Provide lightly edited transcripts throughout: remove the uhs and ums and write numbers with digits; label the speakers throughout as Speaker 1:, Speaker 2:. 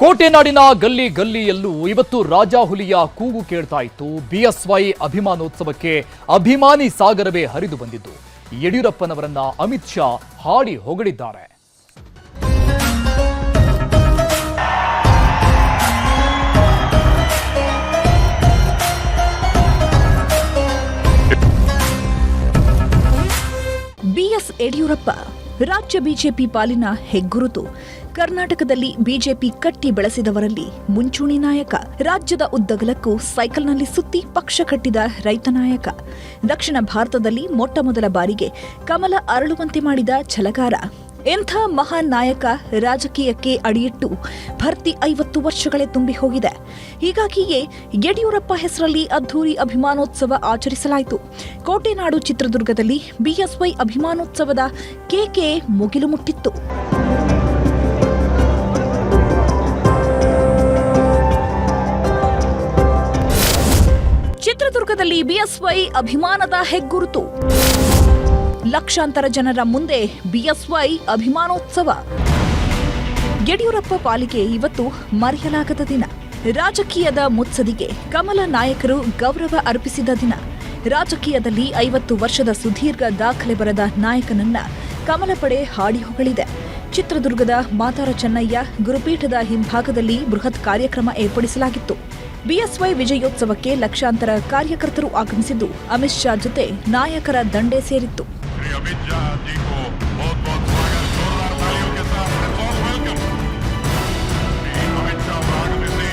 Speaker 1: ಕೋಟೆನಾಡಿನ ಗಲ್ಲಿ ಗಲ್ಲಿಯಲ್ಲೂ ಇವತ್ತು ರಾಜಾಹುಲಿಯ ಕೂಗು ಕೇಳ್ತಾ ಇತ್ತು. ಬಿಎಸ್ವೈ ಅಭಿಮಾನೋತ್ಸವಕ್ಕೆ ಅಭಿಮಾನಿ ಸಾಗರವೇ ಹರಿದು ಬಂದಿದ್ದು ಯಡಿಯೂರಪ್ಪನವರನ್ನ ಅಮಿತ್ ಶಾ ಹಾಡಿ ಹೊಗಳಿದ್ದಾರೆ.
Speaker 2: ಬಿಎಸ್ ಯಡಿಯೂರಪ್ಪ ರಾಜ್ಯ ಬಿಜೆಪಿ ಪಾಲಿನ ಹೆಗ್ಗುರುತು. ಕರ್ನಾಟಕದಲ್ಲಿ ಬಿಜೆಪಿ ಕಟ್ಟಿ ಬೆಳೆಸಿದವರಲ್ಲಿ ಮುಂಚೂಣಿ ನಾಯಕ. ರಾಜ್ಯದ ಉದ್ದಗಲಕ್ಕೂ ಸೈಕಲ್ನಲ್ಲಿ ಸುತ್ತಿ ಪಕ್ಷ ಕಟ್ಟಿದ ರೈತ ನಾಯಕ. ದಕ್ಷಿಣ ಭಾರತದಲ್ಲಿ ಮೊಟ್ಟಮೊದಲ ಬಾರಿಗೆ ಕಮಲ ಅರಳುವಂತೆ ಮಾಡಿದ ಛಲಗಾರ. ಎಂಥ ಮಹಾನ್ ನಾಯಕ ರಾಜಕೀಯಕ್ಕೆ ಅಡಿಯಿಟ್ಟು ಭರ್ತಿ 50 ವರ್ಷಗಳೇ ತುಂಬಿ ಹೋಗಿದೆ. ಹೀಗಾಗಿಯೇ ಯಡಿಯೂರಪ್ಪ ಹೆಸರಲ್ಲಿ ಅದ್ಧೂರಿ ಅಭಿಮಾನೋತ್ಸವ ಆಚರಿಸಲಾಯಿತು. ಕೋಟೆನಾಡು ಚಿತ್ರದುರ್ಗದಲ್ಲಿ ಬಿಎಸ್ವೈ ಅಭಿಮಾನೋತ್ಸವದ ಕೇಕೆ ಮುಗಿಲು ಮುಟ್ಟಿತ್ತು. ಚಿತ್ರದುರ್ಗದಲ್ಲಿ ಬಿಎಸ್ವೈ ಅಭಿಮಾನದ ಹೆಗ್ಗುರುತು. ಲಕ್ಷಾಂತರ ಜನರ ಮುಂದೆ ಬಿಎಸ್ವೈ ಅಭಿಮಾನೋತ್ಸವ. ಯಡಿಯೂರಪ್ಪ ಪಾಲಿಗೆ ಇವತ್ತು ಮರೆಯಲಾಗದ ದಿನ. ರಾಜಕೀಯದ ಮುತ್ಸದಿಗೆ ಕಮಲ ನಾಯಕರು ಗೌರವ ಅರ್ಪಿಸಿದ ದಿನ. ರಾಜಕೀಯದಲ್ಲಿ 50 ವರ್ಷದ ಸುದೀರ್ಘ ದಾಖಲೆ ಬರೆದ ನಾಯಕನನ್ನ ಕಮಲ ಪಡೆ ಹಾಡಿ ಹೊಗಳಿದೆ. ಚಿತ್ರದುರ್ಗದ ಮಾತಾರ ಚೆನ್ನಯ್ಯ ಗುರುಪೀಠದ ಹಿಂಭಾಗದಲ್ಲಿ ಬೃಹತ್ ಕಾರ್ಯಕ್ರಮ ಏರ್ಪಡಿಸಲಾಗಿತ್ತು. ಬಿಎಸ್ವೈ ವಿಜಯೋತ್ಸವಕ್ಕೆ ಲಕ್ಷಾಂತರ ಕಾರ್ಯಕರ್ತರು ಆಗಮಿಸಿದ್ದು ಅಮಿತ್ ಶಾ ಜೊತೆ ನಾಯಕರ ದಂಡೇ ಸೇರಿತ್ತು.
Speaker 3: अमित शाह जी को बहुत बहुत स्वागत, जोरदार तालियों के साथ वेलकम अमित शाह आगमिಸಿ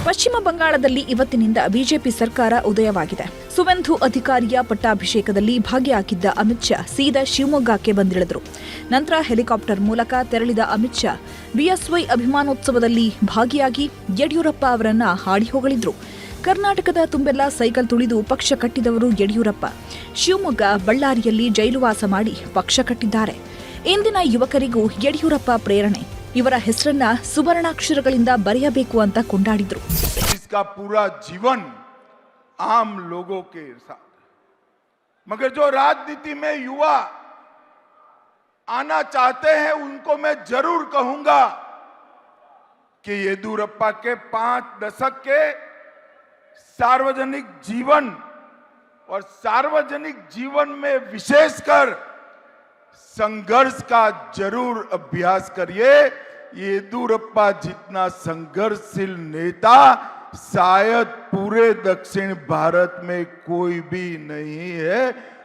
Speaker 2: ಪಶ್ಚಿಮ ಬಂಗಾಳದಲ್ಲಿ ಇವತ್ತಿನಿಂದ ಬಿಜೆಪಿ ಸರ್ಕಾರ ಉದಯವಾಗಿದೆ. ಸುವೆಂದು ಅಧಿಕಾರಿಯ ಪಟ್ಟಾಭಿಷೇಕದಲ್ಲಿ ಭಾಗಿಯಾಗಿದ್ದ ಅಮಿತ್ ಶಾ ಸೀದಾ ಶಿವಮೊಗ್ಗಕ್ಕೆ ಬಂದಿಳಿದರು. ನಂತರ ಹೆಲಿಕಾಪ್ಟರ್ ಮೂಲಕ ತೆರಳಿದ ಅಮಿತ್ ಶಾ ಬಿಎಸ್ವೈ ಅಭಿಮಾನೋತ್ಸವದಲ್ಲಿ ಭಾಗಿಯಾಗಿ ಯಡಿಯೂರಪ್ಪ ಅವರನ್ನ ಹಾಡಿ ಹೊಗಳಿದ್ರು. ಕರ್ನಾಟಕದ ತುಂಬೆಲ್ಲ ಸೈಕಲ್ ತುಳಿದು ಪಕ್ಷ ಕಟ್ಟಿದವರು ಯಡಿಯೂರಪ್ಪ. ಶಿವಮೊಗ್ಗ, ಬಳ್ಳಾರಿಯಲ್ಲಿ ಜೈಲುವಾಸ ಮಾಡಿ ಪಕ್ಷ ಕಟ್ಟಿದ್ದಾರೆ. ಇಂದಿನ ಯುವಕರಿಗೂ ಯಡಿಯೂರಪ್ಪ ಪ್ರೇರಣೆ. ಇವರ ಹೆಸರನ್ನ ಸುವರ್ಣಾಕ್ಷರಗಳಿಂದ ಬರೆಯಬೇಕು ಅಂತ ಕೊಂಡಾಡಿದ್ರು.
Speaker 3: इसका पूरा जीवन आम लोगों के साथ, मगर जो राजनीति में युवा आना चाहते हैं उनको मैं जरूर कहूंगा कि येदियुरप्पा के 5 दशक के सार्वजनिक जीवन और सार्वजनिक जीवन में विशेषकर संघर्ष का जरूर अभ्यास करिए. येदियुरप्पा जितना संघर्षशील नेता शायद पूरे दक्षिण भारत में कोई भी नहीं है.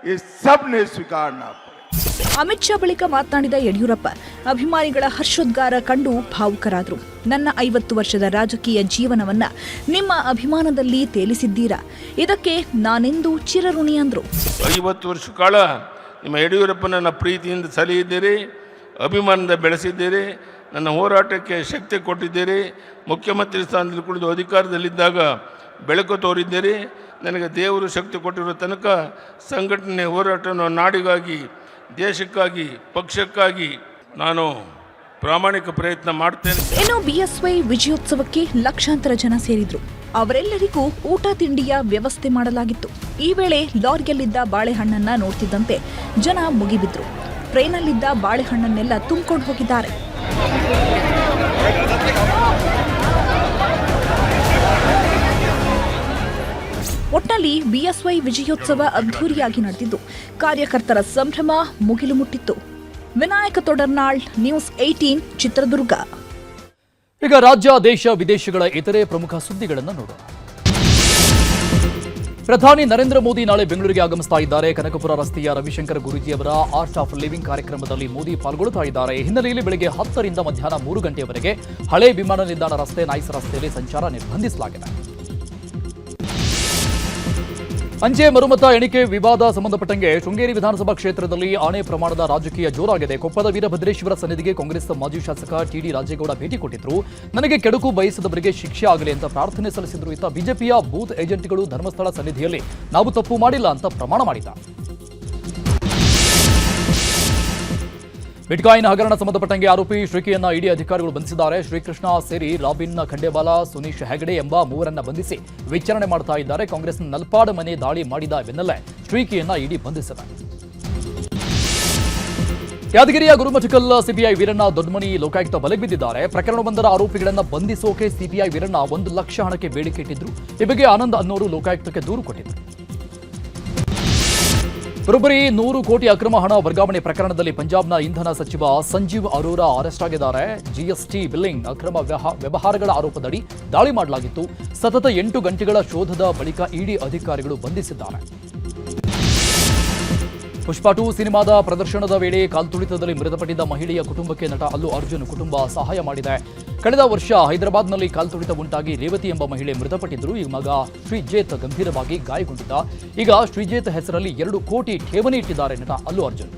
Speaker 3: ये सबने स्वीकारना पड़े.
Speaker 2: ಅಮಿತ್ ಶಾ ಬಳಿಕ ಮಾತನಾಡಿದ ಯಡಿಯೂರಪ್ಪ ಅಭಿಮಾನಿಗಳ ಹರ್ಷೋದ್ಗಾರ ಕಂಡು ಭಾವುಕರಾದರು. ನನ್ನ 50 ವರ್ಷದ ರಾಜಕೀಯ ಜೀವನವನ್ನ ನಿಮ್ಮ ಅಭಿಮಾನದಲ್ಲಿ ತೇಲಿಸಿದ್ದೀರಾ, ಇದಕ್ಕೆ ನಾನೆಂದೂ ಚಿರಋಣಿ ಅಂದ್ರು.
Speaker 4: 50 ವರ್ಷ ಕಾಲ ನಿಮ್ಮ ಯಡಿಯೂರಪ್ಪನನ್ನ ಪ್ರೀತಿಯಿಂದ ಸಲಹಿದ್ದೀರಿ, ಅಭಿಮಾನದಿಂದ ಬೆಳೆಸಿದ್ದೀರಿ, ನನ್ನ ಹೋರಾಟಕ್ಕೆ ಶಕ್ತಿ ಕೊಟ್ಟಿದ್ದೀರಿ. ಮುಖ್ಯಮಂತ್ರಿ ಸ್ಥಾನದಲ್ಲಿ ಕುಳಿತು ಅಧಿಕಾರದಲ್ಲಿದ್ದಾಗ ಬೆಳಕು ತೋರಿದ್ದೀರಿ. ನನಗೆ ದೇವರು ಶಕ್ತಿ ಕೊಟ್ಟಿರೋ ತನಕ ಸಂಘಟನೆ ಹೋರಾಟವನ್ನು ನಾಡಿಗಾಗಿ, ದೇಶಕ್ಕಾಗಿ, ಪಕ್ಷಕ್ಕಾಗಿ ನಾನು ಪ್ರಾಮಾಣಿಕ ಪ್ರಯತ್ನ ಮಾಡ್ತೇನೆ.
Speaker 2: ಇನ್ನು ಬಿಎಸ್ವೈ ವಿಜಯೋತ್ಸವಕ್ಕೆ ಲಕ್ಷಾಂತರ ಜನ ಸೇರಿದ್ರು. ಅವರೆಲ್ಲರಿಗೂ ಊಟ ತಿಂಡಿಯ ವ್ಯವಸ್ಥೆ ಮಾಡಲಾಗಿತ್ತು. ಈ ವೇಳೆ ಲಾರಿಯಲ್ಲಿದ್ದ ಬಾಳೆಹಣ್ಣನ್ನ ನೋಡ್ತಿದ್ದಂತೆ ಜನ ಮುಗಿಬಿದ್ರು. ಟ್ರೈನಲ್ಲಿದ್ದ ಬಾಳೆಹಣ್ಣನ್ನೆಲ್ಲ ತುಂಬಿಕೊಂಡು ಹೋಗಿದ್ದಾರೆ. ಒಟ್ನಲ್ಲಿ ಬಿಎಸ್ವೈ ವಿಜಯೋತ್ಸವ ಅದ್ಧೂರಿಯಾಗಿ ನಡೆದಿದ್ದು ಕಾರ್ಯಕರ್ತರ ಸಂಭ್ರಮ ಮುಗಿಲು ಮುಟ್ಟಿತ್ತು. ವಿನಾಯಕ ತೊಡರ್ನಾಳ್, ನ್ಯೂಸ್ 18, ಚಿತ್ರದುರ್ಗ.
Speaker 1: ಈಗ ರಾಜ್ಯ, ದೇಶ, ವಿದೇಶಗಳ ಇತರೆ ಪ್ರಮುಖ ಸುದ್ದಿಗಳನ್ನು ನೋಡೋಣ. ಪ್ರಧಾನಿ ನರೇಂದ್ರ ಮೋದಿ ನಾಳೆ ಬೆಂಗಳೂರಿಗೆ ಆಗಮಿಸ್ತಾ ಇದ್ದಾರೆ. ಕನಕಪುರ ರಸ್ತೆಯ ರವಿಶಂಕರ್ ಗುರೂಜಿ ಅವರ ಆರ್ಟ್ ಆಫ್ ಲಿವಿಂಗ್ ಕಾರ್ಯಕ್ರಮದಲ್ಲಿ ಮೋದಿ ಪಾಲ್ಗೊಳ್ಳುತ್ತಾ ಇದ್ದಾರೆ. ಹಿನ್ನೆಲೆಯಲ್ಲಿ ಬೆಳಗ್ಗೆ 10 ರಿಂದ ಮಧ್ಯಾಹ್ನ 3 ಗಂಟೆಯವರೆಗೆ ಹಳೆ ವಿಮಾನ ನಿಲ್ದಾಣ ರಸ್ತೆ, ನೈಸ್ ರಸ್ತೆಯಲ್ಲಿ ಸಂಚಾರ ನಿರ್ಬಂಧಿಸಲಾಗಿದೆ. ಅಂಚೆ ಮರುಮತ ಎಣಿಕೆ ವಿವಾದ ಸಂಬಂಧಪಟ್ಟಂಗೆ ಶೃಂಗೇರಿ ವಿಧಾನಸಭಾ ಕ್ಷೇತ್ರದಲ್ಲಿ ಆಣೆ ಪ್ರಮಾಣದ ರಾಜಕೀಯ ಜೋರಾಗಿದೆ. ಕೊಪ್ಪದ ವೀರಭದ್ರೇಶ್ವರ ಸನ್ನಿಧಿಗೆ ಕಾಂಗ್ರೆಸ್ ಮಾಜಿ ಶಾಸಕ ಟಿಡಿ ರಾಜೇಗೌಡ ಭೇಟಿ ಕೊಟ್ಟಿದ್ರು. ನನಗೆ ಕೆಡುಕು ಬಯಸಿದವರಿಗೆ ಶಿಕ್ಷೆ ಆಗಲಿ ಅಂತ ಪ್ರಾರ್ಥನೆ ಸಲ್ಲಿಸಿದ್ರು. ಇತ್ತ ಬಿಜೆಪಿಯ ಬೂತ್ ಏಜೆಂಟ್ಗಳು ಧರ್ಮಸ್ಥಳ ಸನ್ನಿಧಿಯಲ್ಲಿ ನಾವು ತಪ್ಪು ಮಾಡಿಲ್ಲ ಅಂತ ಪ್ರಮಾಣ ಮಾಡಿದ್ದಾರೆ. ಬಿಟ್ಕಾಯಿನ್ ಹಗರಣ ಸಂಬಂಧಪಟ್ಟಂಗೆ ಆರೋಪಿ ಶ್ರೀಕಿಯನ್ನ ಇಡಿ ಅಧಿಕಾರಿಗಳು ಬಂಧಿಸಿದ್ದಾರೆ. ಶ್ರೀಕೃಷ್ಣ ಸೇರಿ ರಾಬಿನ್ ಖಂಡೇವಾಲ, ಸುನೀಶ್ ಹೆಗಡೆ ಎಂಬ ಮೂವರನ್ನ ಬಂಧಿಸಿ ವಿಚಾರಣೆ ಮಾಡ್ತಾ ಇದ್ದಾರೆ. ಕಾಂಗ್ರೆಸ್ನ ನಲ್ಪಾಡ್ ಮನೆ ದಾಳಿ ಮಾಡಿದ ಬೆನ್ನಲ್ಲೇ ಸ್ಟ್ರೀಕಿಯನ್ನ ಇಡಿ ಬಂಧಿಸಿದೆ. ಯಾದಗಿರಿಯ ಗುರುಮಠಕಲ್ ಸಿಪಿಐ ವೀರಣ್ಣ ದೊಡ್ಡಮನಿ ಲೋಕಾಯುಕ್ತ ಬಲೆಗೆ ಬಿದ್ದಿದ್ದಾರೆ. ಪ್ರಕರಣವೊಂದರ ಆರೋಪಿಗಳನ್ನು ಬಂಧಿಸೋಕೆ ಸಿಪಿಐ ವೀರಣ್ಣ 1 ಲಕ್ಷ ಹಣಕ್ಕೆ ಬೇಡಿಕೆ ಇಟ್ಟಿದ್ರು. ಈ ಬಗ್ಗೆ ಆನಂದ್ ಅನ್ನೋರು ಲೋಕಾಯುಕ್ತಕ್ಕೆ ದೂರು ಕೊಟ್ಟಿದ್ರು. ಬರೋಬ್ಬರಿ 100 ಕೋಟಿ ಅಕ್ರಮ ಹಣ ವರ್ಗಾವಣೆ ಪ್ರಕರಣದಲ್ಲಿ ಪಂಜಾಬ್ನ ಇಂಧನ ಸಚಿವ ಸಂಜೀವ್ ಅರೋರಾ ಅರೆಸ್ಟ್ ಆಗಿದ್ದಾರೆ. ಜಿಎಸ್ಟಿ ಬಿಲ್ಲಿಂಗ್ ಅಕ್ರಮ ವ್ಯವಹಾರಗಳ ಆರೋಪದಡಿ ದಾಳಿ ಮಾಡಲಾಗಿತ್ತು. ಸತತ 8 ಗಂಟೆಗಳ ಶೋಧದ ಬಳಿಕ ಇಡಿ ಅಧಿಕಾರಿಗಳು ಬಂಧಿಸಿದ್ದಾರೆ. ಪುಷ್ಪ 2 ಸಿನಿಮಾದ ಪ್ರದರ್ಶನದ ವೇಳೆ ಕಾಲ್ತುಳಿತದಲ್ಲಿ ಮೃತಪಟ್ಟಿದ್ದ ಮಹಿಳೆಯ ಕುಟುಂಬಕ್ಕೆ ನಟ ಅಲ್ಲು ಅರ್ಜುನ್ ಕುಟುಂಬ ಸಹಾಯ ಮಾಡಿದೆ. ಕಳೆದ ವರ್ಷ ಹೈದರಾಬಾದ್ನಲ್ಲಿ ಕಾಲ್ತುಳಿತ ಉಂಟಾಗಿ ರೇವತಿ ಎಂಬ ಮಹಿಳೆ ಮೃತಪಟ್ಟಿದ್ರು. ಈ ಮಗ ಶ್ರೀಜೇತ್ ಗಂಭೀರವಾಗಿ ಗಾಯಗೊಂಡಿದ್ದ. ಈಗ ಶ್ರೀಜೇತ್ ಹೆಸರಲ್ಲಿ 2 ಕೋಟಿ ಠೇವಣಿ ಇಟ್ಟಿದ್ದಾರೆ ನಟ ಅಲ್ಲು ಅರ್ಜುನ್.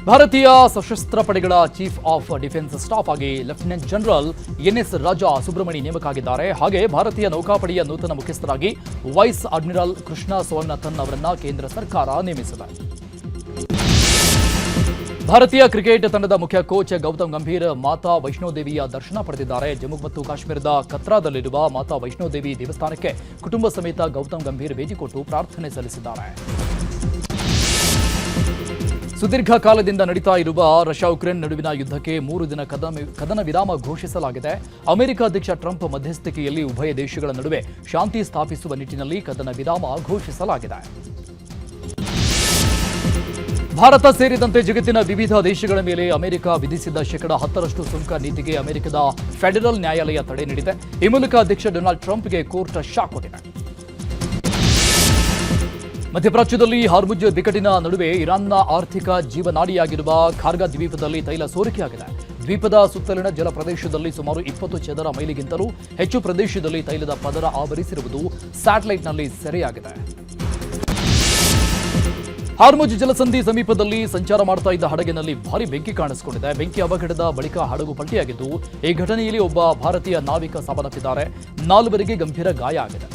Speaker 1: ಭಾರತೀಯ ಸಶಸ್ತ್ರ ಪಡೆಗಳ ಚೀಫ್ ಆಫ್ ಡಿಫೆನ್ಸ್ ಸ್ಟಾಫ್ ಆಗಿ lieutenant general NS Raja Subramani ನೇಮಕ ಆಗಿದ್ದಾರೆ. ಹಾಗೆ ಭಾರತೀಯ ನೌಕಾಪಡೆಯ ನೂತನ ಮುಖ್ಯಸ್ಥರಾಗಿ ವೈಸ್ ಅಡ್ಮಿರಲ್ ಕೃಷ್ಣ ಸೋಮನಾಥನ್ ಅವರನ್ನ ಕೇಂದ್ರ ಸರ್ಕಾರ ನೇಮಿಸಿದೆ. ಭಾರತೀಯ ಕ್ರಿಕೆಟ್ ತಂಡದ ಮುಖ್ಯ ಕೋಚ್ ಗೌತಮ್ ಗಂಭೀರ್ ಮಾತಾ ವೈಷ್ಣೋದೇವಿಯ ದರ್ಶನ ಪಡೆದಿದ್ದಾರೆ. ಜಮ್ಮು ಮತ್ತು ಕಾಶ್ಮೀರದ ಕತ್ರಾದಲ್ಲಿರುವ ಮಾತಾ ವೈಷ್ಣೋದೇವಿ ದೇವಸ್ಥಾನಕ್ಕೆ ಕುಟುಂಬ ಸಮೇತ ಗೌತಮ್ ಗಂಭೀರ್ ಭೇಟಿ ಕೊಟ್ಟು ಪ್ರಾರ್ಥನೆ ಸಲ್ಲಿಸಿದ್ದಾರೆ. ಸುದೀರ್ಘ ಕಾಲದಿಂದ ನಡೀತಾ ಇರುವ ರಷ್ಯಾ ಉಕ್ರೇನ್ ನಡುವಿನ ಯುದ್ಧಕ್ಕೆ 3 ದಿನ ಕದನ ವಿರಾಮ ಘೋಷಿಸಲಾಗಿದೆ. ಅಮೆರಿಕ ಅಧ್ಯಕ್ಷ ಟ್ರಂಪ್ ಮಧ್ಯಸ್ಥಿಕೆಯಲ್ಲಿ ಉಭಯ ದೇಶಗಳ ನಡುವೆ ಶಾಂತಿ ಸ್ಥಾಪಿಸುವ ನಿಟ್ಟಿನಲ್ಲಿ ಕದನ ವಿರಾಮ ಘೋಷಿಸಲಾಗಿದೆ. ಭಾರತ ಸೇರಿದಂತೆ ಜಗತ್ತಿನ ವಿವಿಧ ದೇಶಗಳ ಮೇಲೆ ಅಮೆರಿಕ ವಿಧಿಸಿದ್ದ 10% ಸುಂಕ ನೀತಿಗೆ ಅಮೆರಿಕದ ಫೆಡರಲ್ ನ್ಯಾಯಾಲಯ ತಡೆ ನೀಡಿದೆ. ಈ ಮೂಲಕ ಅಧ್ಯಕ್ಷ ಡೊನಾಲ್ಡ್ ಟ್ರಂಪ್ಗೆ ಕೋರ್ಟ್ ಶಾಕ್ ಕೊಟ್ಟಿದೆ. ಮಧ್ಯಪ್ರಾಚ್ಯದಲ್ಲಿ ಹಾರ್ಮುಜ್ ಬಿಕ್ಕಟ್ಟಿನ ನಡುವೆ ಇರಾನ್ನ ಆರ್ಥಿಕ ಜೀವನಾಡಿಯಾಗಿರುವ ಖಾರ್ಗ ದ್ವೀಪದಲ್ಲಿ ತೈಲ ಸೋರಿಕೆಯಾಗಿದೆ. ದ್ವೀಪದ ಸುತ್ತಲಿನ ಜಲ ಪ್ರದೇಶದಲ್ಲಿ ಸುಮಾರು 20 ಚದರ ಮೈಲಿಗಿಂತಲೂ ಹೆಚ್ಚು ಪ್ರದೇಶದಲ್ಲಿ ತೈಲದ ಪದರ ಆವರಿಸಿರುವುದು ಸ್ಯಾಟಲೈಟ್ನಲ್ಲಿ ಸೆರೆಯಾಗಿದೆ. ಹಾರ್ಮುಜ್ ಜಲಸಂಧಿ ಸಮೀಪದಲ್ಲಿ ಸಂಚಾರ ಮಾಡ್ತಾ ಇದ್ದ ಹಡಗಿನಲ್ಲಿ ಭಾರಿ ಬೆಂಕಿ ಕಾಣಿಸಿಕೊಂಡಿದೆ. ಬೆಂಕಿ ಅವಘಡದ ಬಳಿಕ ಹಡಗು ಪಲ್ಟಿಯಾಗಿದ್ದು, ಈ ಘಟನೆಯಲ್ಲಿ ಒಬ್ಬ ಭಾರತೀಯ ನಾವಿಕ ಸಾವನ್ನಪ್ಪಿದ್ದಾರೆ. 4 ಗಂಭೀರ ಗಾಯ ಆಗಿದೆ.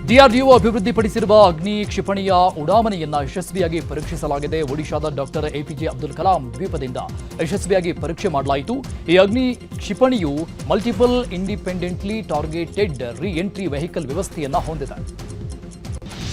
Speaker 1: ಡಿಆರ್ಡಿಒ ಅಭಿವೃದ್ಧಿಪಡಿಸಿರುವ ಅಗ್ನಿ ಕ್ಷಿಪಣಿಯ ಉಡಾವಣೆಯನ್ನ ಯಶಸ್ವಿಯಾಗಿ ಪರೀಕ್ಷಿಸಲಾಗಿದೆ. ಒಡಿಶಾದ ಡಾಕ್ಟರ್ ಎಪಿಜೆ ಅಬ್ದುಲ್ ಕಲಾಂ ದ್ವೀಪದಿಂದ ಯಶಸ್ವಿಯಾಗಿ ಪರೀಕ್ಷೆ ಮಾಡಲಾಯಿತು. ಈ ಅಗ್ನಿ ಕ್ಷಿಪಣಿಯು ಮಲ್ಟಿಪಲ್ ಇಂಡಿಪೆಂಡೆಂಟ್ಲಿ ಟಾರ್ಗೆಟೆಡ್ ರಿ ಎಂಟ್ರಿ ವೆಹಿಕಲ್ ವ್ಯವಸ್ಥೆಯನ್ನ ಹೊಂದಿದೆ.